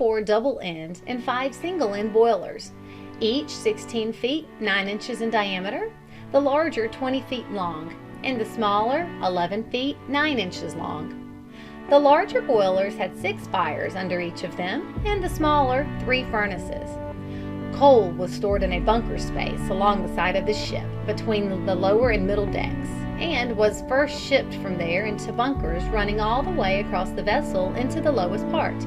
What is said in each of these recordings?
24 double-end and 5 single-end boilers, each 16 feet 9 inches in diameter, the larger 20 feet long, and the smaller 11 feet 9 inches long. The larger boilers had 6 fires under each of them, and the smaller 3 furnaces. Coal was stored in a bunker space along the side of the ship between the lower and middle decks, and was first shipped from there into bunkers running all the way across the vessel into the lowest part.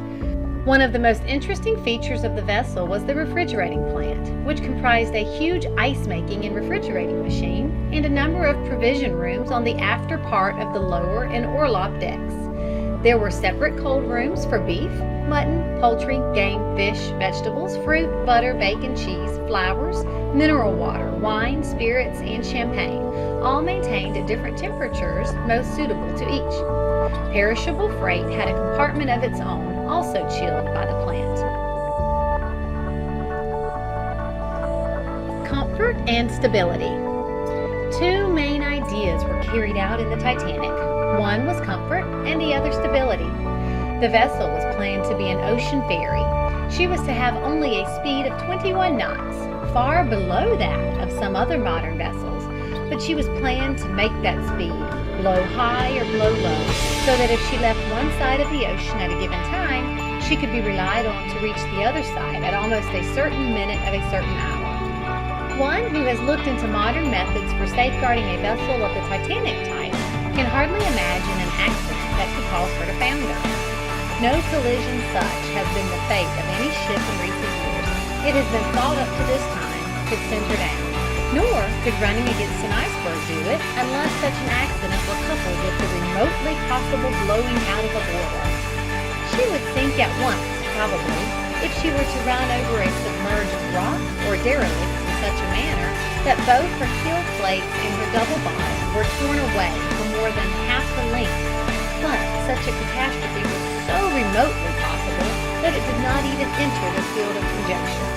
One of the most interesting features of the vessel was the refrigerating plant, which comprised a huge ice-making and refrigerating machine and a number of provision rooms on the after part of the lower and orlop decks. There were separate cold rooms for beef, mutton, poultry, game, fish, vegetables, fruit, butter, bacon, cheese, flowers, mineral water, wine, spirits, and champagne, all maintained at different temperatures most suitable to each. Perishable freight had a compartment of its own, also chilled by the plant. Comfort and stability. 2 main ideas were carried out in the Titanic. One was comfort and the other stability. The vessel was planned to be an ocean ferry. She was to have only a speed of 21 knots, far below that of some other modern vessels, but she was planned to make that speed blow high or blow low, so that if she left one side of the ocean at a given time, she could be relied on to reach the other side at almost a certain minute of a certain hour. One who has looked into modern methods for safeguarding a vessel of the Titanic type can hardly imagine an accident that could cause her to founder. No collision such has been the fate of any ship in recent years. It has been thought up to this time could send her down. Nor could running against an iceberg do it unless such an accident were coupled with the remotely possible blowing out of a boiler. She would sink at once, probably, if she were to run over a submerged rock or derelict in such a manner that both her keel plates and her double bottom were torn away for more than half her length. But such a catastrophe was so remotely possible that it did not even enter the field of conjecture.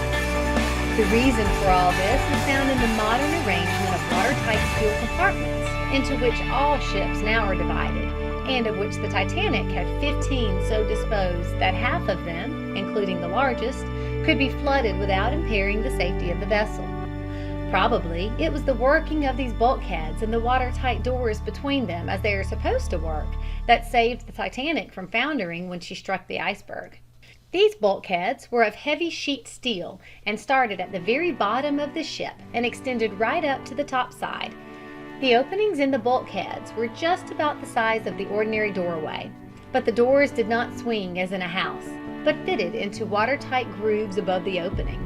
The reason for all this is found in the modern arrangement of watertight steel compartments, into which all ships now are divided, and of which the Titanic had 15 so disposed that half of them, including the largest, could be flooded without impairing the safety of the vessel. Probably it was the working of these bulkheads and the watertight doors between them as they are supposed to work that saved the Titanic from foundering when she struck the iceberg. These bulkheads were of heavy sheet steel and started at the very bottom of the ship and extended right up to the top side. The openings in the bulkheads were just about the size of the ordinary doorway, but the doors did not swing as in a house, but fitted into watertight grooves above the opening.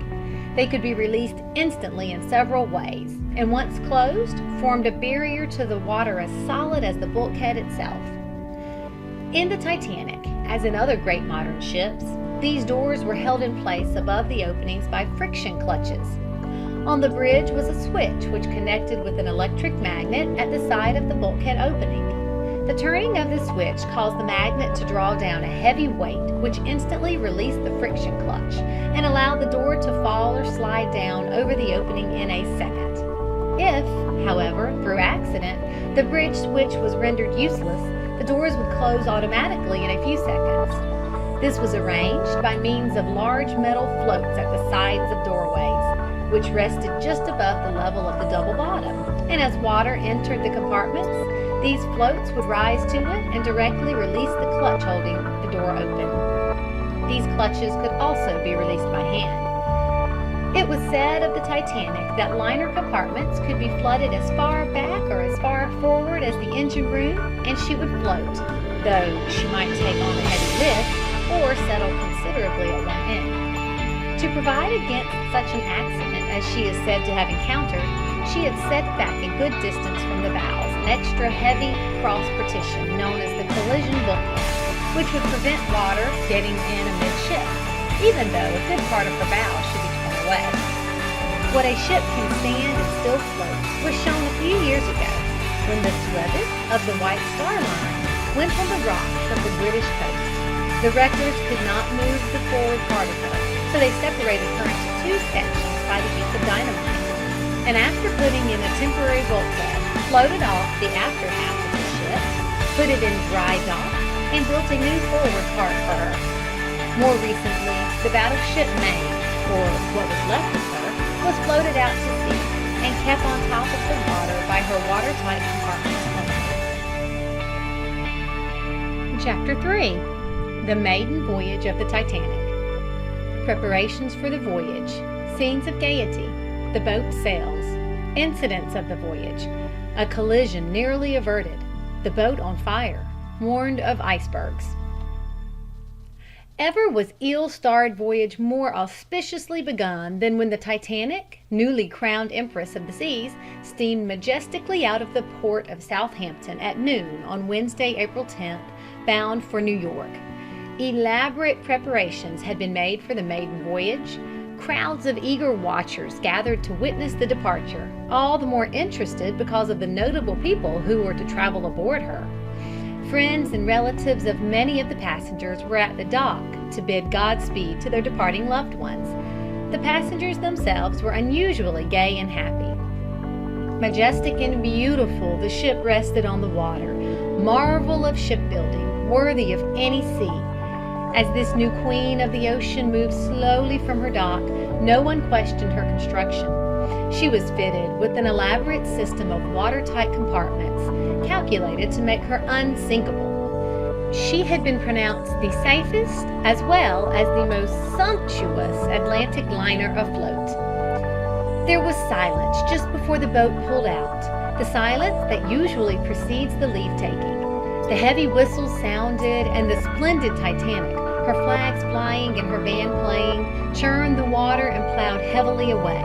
They could be released instantly in several ways, and once closed, formed a barrier to the water as solid as the bulkhead itself. In the Titanic, as in other great modern ships, these doors were held in place above the openings by friction clutches. On the bridge was a switch which connected with an electric magnet at the side of the bulkhead opening. The turning of the switch caused the magnet to draw down a heavy weight which instantly released the friction clutch and allowed the door to fall or slide down over the opening in a second. If, however, through accident, the bridge switch was rendered useless, the doors would close automatically in a few seconds. This was arranged by means of large metal floats at the sides of doorways, which rested just above the level of the double bottom, and as water entered the compartments, these floats would rise to it and directly release the clutch holding the door open. These clutches could also be released by hand. It was said of the Titanic that liner compartments could be flooded as far back or as far forward as the engine room, and she would float, though she might take on a heavy lift or settle considerably at one end. To provide against such an accident as she is said to have encountered, she had set back a good distance from the bows an extra heavy cross partition known as the collision bulkhead, which would prevent water getting in amidship, even though a good part of her bow should be torn away. What a ship can stand and still float was shown a few years ago when the Suez of the White Star Line went on the rocks of the British coast. The wreckers could not move the forward part of her, so they separated her into 2 sections by the use of dynamite, and after putting in a temporary bulkhead, floated off the after half of the ship, put it in dry dock, and built a new forward part for her. More recently, the battleship Maine, or what was left of her, was floated out to sea and kept on top of the water by her watertight compartments only. Chapter 3. The Maiden Voyage of the Titanic. Preparations for the voyage. Scenes of gaiety. The boat sails. Incidents of the voyage. A collision nearly averted. The boat on fire. Warned of icebergs. Ever was ill-starred voyage more auspiciously begun than when the Titanic, newly crowned Empress of the Seas, steamed majestically out of the port of Southampton at noon on Wednesday, April 10th, bound for New York. Elaborate preparations had been made for the maiden voyage. Crowds of eager watchers gathered to witness the departure, all the more interested because of the notable people who were to travel aboard her. Friends and relatives of many of the passengers were at the dock to bid Godspeed to their departing loved ones. The passengers themselves were unusually gay and happy. Majestic and beautiful, the ship rested on the water, marvel of shipbuilding, worthy of any sea. As this new queen of the ocean moved slowly from her dock, no one questioned her construction. She was fitted with an elaborate system of watertight compartments, calculated to make her unsinkable. She had been pronounced the safest as well as the most sumptuous Atlantic liner afloat. There was silence just before the boat pulled out, the silence that usually precedes the leave-taking. The heavy whistles sounded, and the splendid Titanic, her flags flying and her band playing, churned the water and plowed heavily away.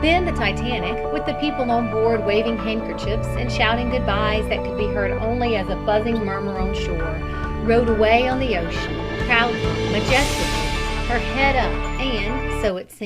Then the Titanic, with the people on board waving handkerchiefs and shouting goodbyes that could be heard only as a buzzing murmur on shore, rode away on the ocean, proudly, majestically, her head up, and, so it seemed,